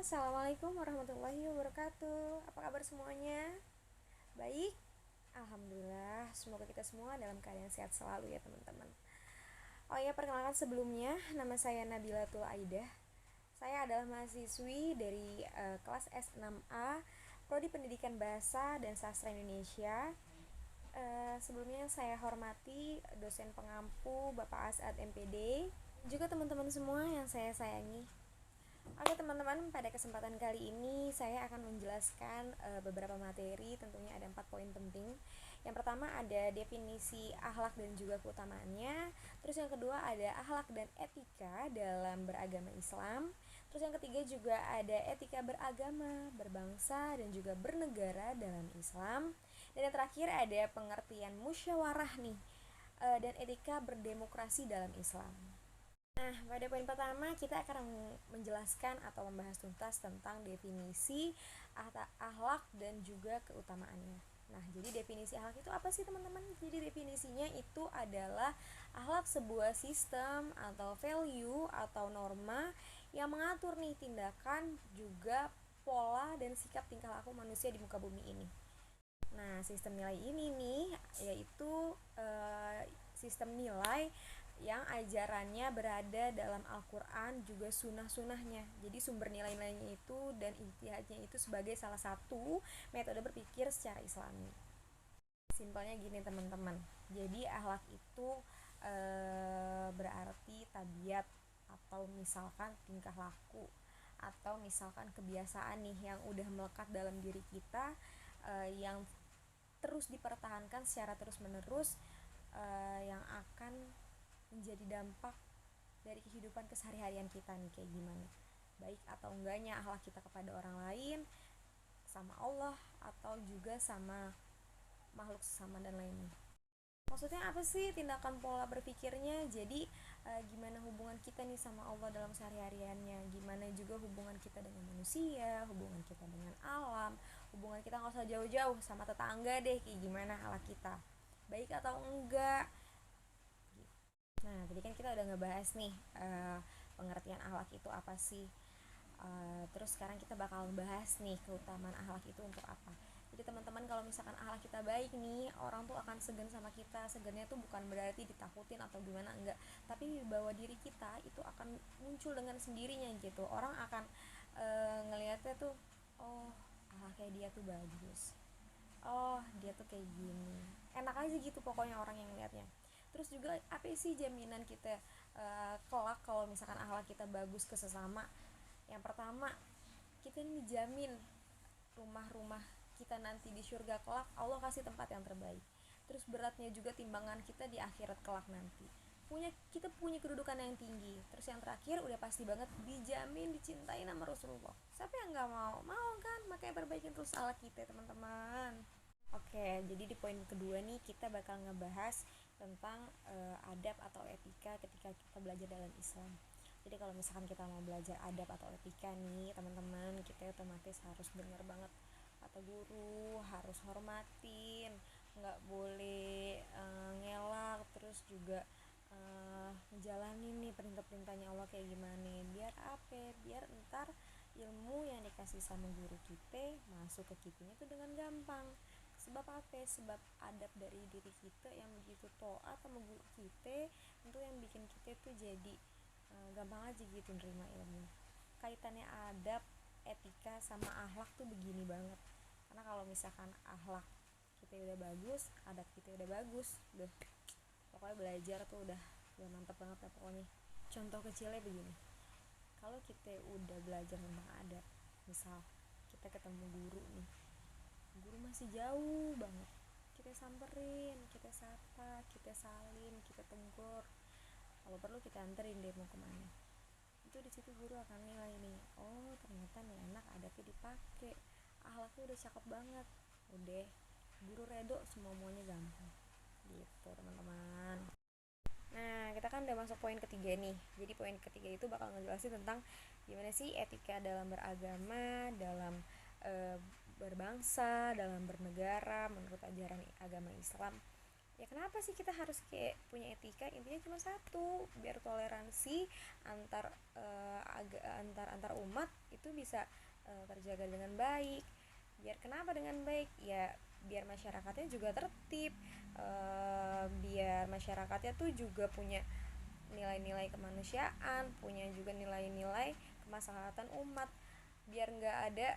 Assalamualaikum warahmatullahi wabarakatuh. Apa kabar semuanya? Baik? Alhamdulillah, semoga kita semua dalam keadaan sehat selalu ya teman-teman. Oh ya, perkenalkan sebelumnya, nama saya Nabilatul Aidah. Saya adalah mahasiswi dari kelas S6A Prodi Pendidikan Bahasa dan Sastra Indonesia. Sebelumnya saya hormati dosen pengampu Bapak Asad MPD, juga teman-teman semua yang saya sayangi. Oke teman-teman, pada kesempatan kali ini saya akan menjelaskan beberapa materi. Tentunya ada 4 poin penting. Yang pertama ada definisi akhlak dan juga keutamaannya. Terus yang kedua ada akhlak dan etika dalam beragama Islam. Terus yang ketiga juga ada etika beragama, berbangsa, dan juga bernegara dalam Islam. Dan yang terakhir ada pengertian musyawarah nih, dan etika berdemokrasi dalam Islam. Nah, pada poin pertama kita akan menjelaskan atau membahas tuntas tentang definisi akhlak dan juga keutamaannya. Nah, jadi definisi akhlak itu apa sih teman-teman? Jadi definisinya itu adalah akhlak sebuah sistem atau value atau norma yang mengatur nih tindakan, juga pola dan sikap tingkah laku manusia di muka bumi ini. Nah, sistem nilai ini nih yaitu sistem nilai yang ajarannya berada dalam Al-Quran juga sunnah-sunnahnya. Jadi sumber nilai-nilainya itu dan ijtihadnya itu sebagai salah satu metode berpikir secara Islami. Simpelnya gini teman-teman. Jadi akhlak itu berarti tabiat atau misalkan tingkah laku atau misalkan kebiasaan nih yang udah melekat dalam diri kita, yang terus dipertahankan secara terus-menerus, yang akan menjadi dampak dari kehidupan kesehari-harian kita nih kayak gimana, baik atau enggaknya akhlak kita kepada orang lain, sama Allah, atau juga sama makhluk sesama dan lainnya. Maksudnya apa sih tindakan pola berpikirnya? Jadi gimana hubungan kita nih sama Allah dalam sehari-hariannya, gimana juga hubungan kita dengan manusia, hubungan kita dengan alam, hubungan kita nggak usah jauh-jauh sama tetangga deh, kayak gimana akhlak kita, baik atau enggak. Nah, tadi kan kita udah ngebahas nih pengertian akhlak itu apa sih. Terus sekarang kita bakal bahas nih keutamaan akhlak itu untuk apa. Jadi teman-teman, kalau misalkan akhlak kita baik nih, orang tuh akan segan sama kita. Segannya tuh bukan berarti ditakutin atau gimana, enggak, tapi bahwa diri kita itu akan muncul dengan sendirinya gitu. Orang akan ngelihatnya tuh, oh akhlaknya dia tuh bagus, oh dia tuh kayak gini, enak aja gitu pokoknya orang yang lihatnya. Terus juga apa sih jaminan kita kelak kalau misalkan akhlak kita bagus ke sesama? Yang pertama, kita ini dijamin rumah-rumah kita nanti di surga kelak Allah kasih tempat yang terbaik. Terus beratnya juga timbangan kita di akhirat kelak nanti, kita punya kedudukan yang tinggi. Terus yang terakhir udah pasti banget dijamin dicintai nama Rasulullah. Siapa yang nggak mau kan? Makanya perbaikin terus akhlak kita teman-teman. Oke, jadi di poin kedua nih kita bakal ngebahas tentang adab atau etika ketika kita belajar dalam Islam. Jadi kalau misalkan kita mau belajar adab atau etika nih teman-teman, kita otomatis harus dengar banget kata guru, harus hormatin, nggak boleh ngelak, terus juga ngejalanin nih perintah-perintahnya Allah kayak gimana. Biar apa? Biar ntar ilmu yang dikasih sama guru kita masuk ke kitanya tuh dengan gampang. Sebab apa? Sebab adab dari diri kita yang begitu taat sama guru kita, tentu yang bikin kita tuh jadi gampang aja gitu nerima ilmu. Kaitannya adab, etika sama akhlak tuh begini banget. Karena kalau misalkan akhlak kita udah bagus, adab kita udah bagus, udah pokoknya belajar tuh udah mantap banget ya pokoknya. Contoh kecilnya begini, kalau kita udah belajar tentang adab, misal kita ketemu guru nih, guru masih jauh banget, kita samperin, kita sapa, kita salim, kita tegur, kalau perlu kita anterin deh mau kemana. Itu di situ guru akan nilai nih, oh ternyata nih anak adabnya dipakai, akhlaknya udah cakep banget, udah guru redo, semuanya gampang gitu teman-teman. Nah, kita kan udah masuk poin ketiga nih. Jadi poin ketiga itu bakal ngejelasin tentang gimana sih etika dalam beragama, dalam berbangsa, dalam bernegara menurut ajaran agama Islam. Ya kenapa sih kita harus kayak punya etika? Intinya cuma satu, biar toleransi antar antar umat itu bisa terjaga dengan baik. Biar kenapa dengan baik? Ya biar masyarakatnya juga tertib, biar masyarakatnya tuh juga punya nilai-nilai kemanusiaan, punya juga nilai-nilai kemaslahatan umat, biar nggak ada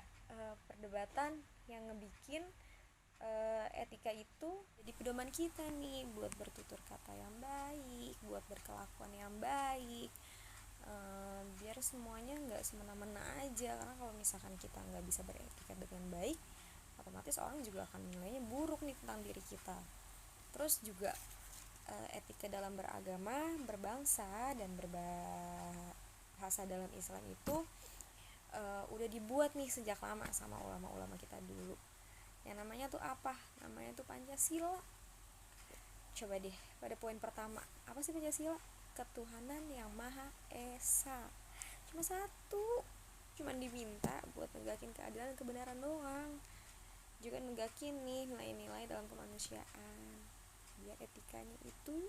perdebatan yang ngebikin etika itu jadi pedoman kita nih buat bertutur kata yang baik, buat berkelakuan yang baik, biar semuanya nggak semena-mena aja. Karena kalau misalkan kita nggak bisa beretika dengan baik, otomatis orang juga akan menilainya buruk nih tentang diri kita. Terus juga etika dalam beragama, berbangsa, dan berbahasa dalam Islam itu udah dibuat nih sejak lama sama ulama-ulama kita dulu. Yang namanya tuh apa? Namanya tuh Pancasila. Coba deh, pada poin pertama, apa sih Pancasila? Ketuhanan yang Maha Esa. Cuma satu, cuma diminta buat negakin keadilan dan kebenaran doang. Juga negakin nih nilai-nilai dalam kemanusiaan, biar etikanya itu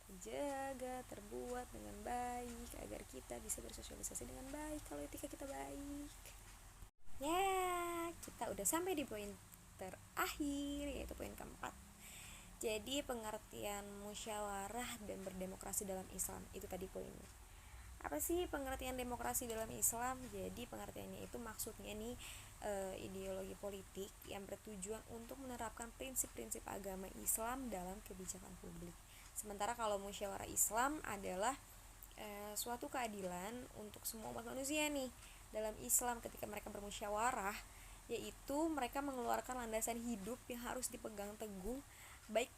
terjaga, terbuat dengan baik, agar kita bisa bersosialisasi dengan baik kalau etika kita baik. Ya, kita udah sampai di poin terakhir, yaitu poin keempat. Jadi pengertian musyawarah dan berdemokrasi dalam Islam, itu tadi poinnya. Apa sih pengertian demokrasi dalam Islam? Jadi pengertiannya itu maksudnya nih ideologi politik yang bertujuan untuk menerapkan prinsip-prinsip agama Islam dalam kebijakan publik. Sementara kalau musyawarah Islam adalah suatu keadilan untuk semua umat manusia nih dalam Islam ketika mereka bermusyawarah, yaitu mereka mengeluarkan landasan hidup yang harus dipegang teguh baik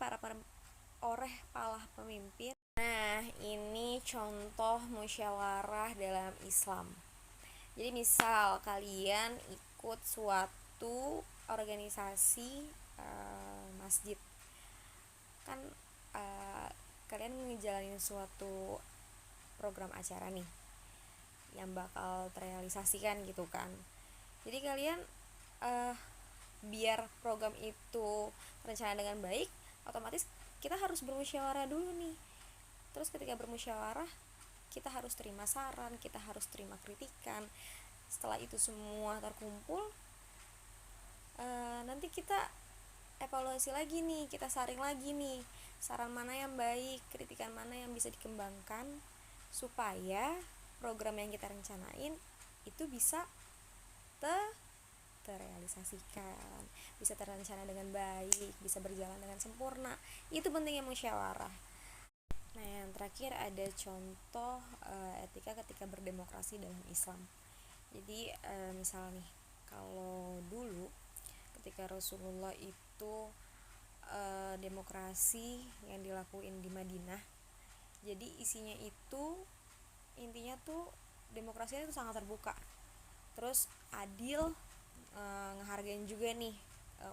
oleh para pemimpin. Nah, ini contoh musyawarah dalam Islam. Jadi misal kalian ikut suatu organisasi masjid, kan kalian ngejalanin suatu program acara nih yang bakal terrealisasikan gitu kan. Jadi kalian biar program itu terencana dengan baik, otomatis kita harus bermusyawarah dulu nih. Terus ketika bermusyawarah, kita harus terima saran, kita harus terima kritikan. Setelah itu semua terkumpul, nanti kita evaluasi lagi nih, kita saring lagi nih, saran mana yang baik, kritikan mana yang bisa dikembangkan, supaya program yang kita rencanain itu bisa terrealisasikan, bisa terencana dengan baik, bisa berjalan dengan sempurna. Itu pentingnya musyawarah. Nah, yang terakhir ada contoh etika ketika berdemokrasi dalam Islam. Jadi misal nih, kalau dulu ketika Rasulullah itu demokrasi yang dilakuin di Madinah, jadi isinya itu intinya tuh demokrasinya itu sangat terbuka, terus adil, ngehargain juga nih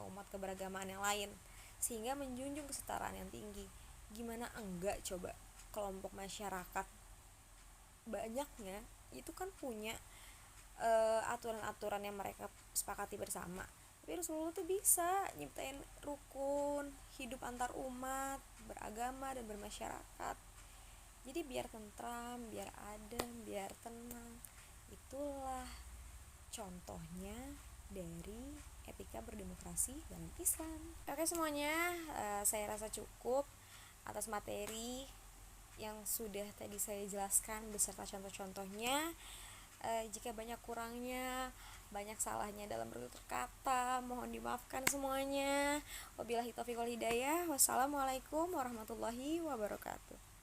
umat keberagamaan yang lain, sehingga menjunjung kesetaraan yang tinggi. Gimana enggak coba kelompok masyarakat banyaknya itu kan punya aturan-aturan yang mereka sepakati bersama, tapi Rasulullah tuh bisa nyiptain rukun hidup antar umat beragama dan bermasyarakat. Jadi biar tentram, biar adem, biar tenang. Itulah contohnya dari etika berdemokrasi dalam Islam. Oke semuanya, saya rasa cukup atas materi yang sudah tadi saya jelaskan beserta contoh-contohnya. Jika banyak kurangnya, banyak salahnya dalam bertutur kata, mohon dimaafkan semuanya. Wabillahi taufiq wal hidayah. Wassalamualaikum warahmatullahi wabarakatuh.